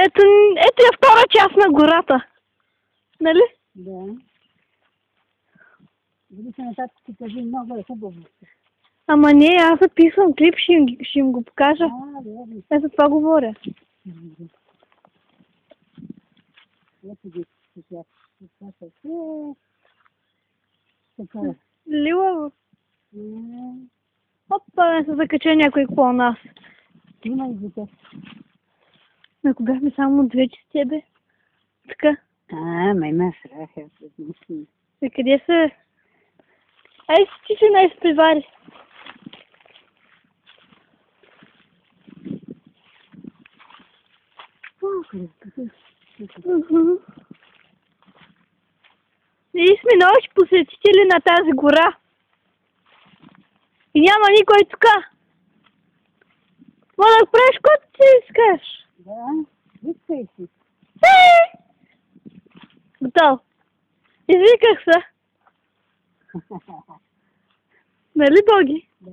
Ето, ето е втора част на гората. Нали? Да. Виж нататък ти кажи, много е хубаво. Ама не, аз записвам клип, ще им го покажа. Добре. Ето това говоря. Ето ги сега. Това са така. Лила. Опа, не се закача някой по нас. Има и дете. Ако бяхме само две с тебе. Така. Ма има страх, аз размислям. И къде са? Ай, ти се най-изпревари. Ние сме нови посетители на тази гора. И няма никой тук. Мога да правиш каквото ти искаш. Да, викай си. Готов. Извиках се. Нали, Боги? Да.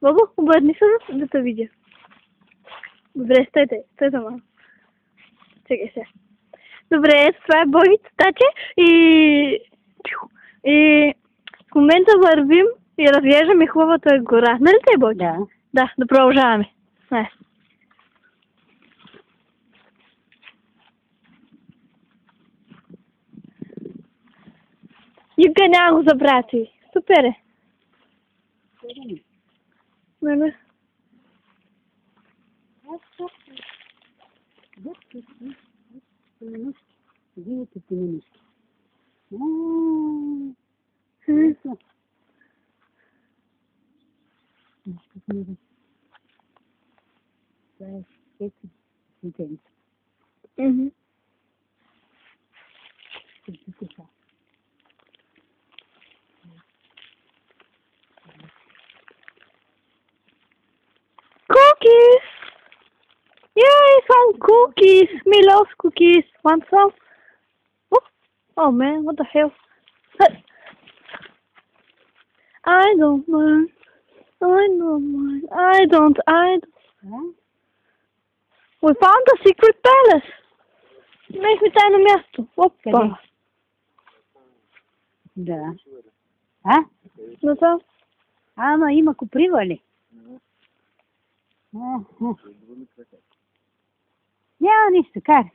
Бабо, обърни се да те видя. Добре, стойте малко. Чакай се. Добре, това е Боги Татаче и в момента вървим и разглеждаме хубавата гора. Нали те, Боги? Да. Да продължаваме. Не. Никога няма го забрати. Супер е. Нали? Видите ти минишки. Това е всеки ден. Cookies! Yay, some cookies! Me loves cookies. Want some? Oh man, what the hell? I don't mind. I don't. We found a secret palace. Имахме тайно място. Опа. Да. Но там. Ама има коприва ли? Няма нищо, карай.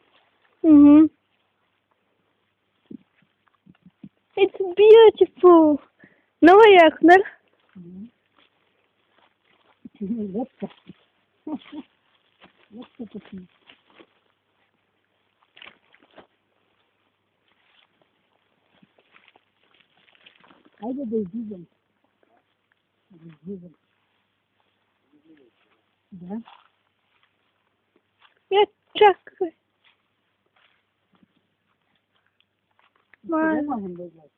It's beautiful. Много е яко, нали? Лепка. Лепка такива. Хайде да излизам. Да. Чакай. Къде можем да излезем?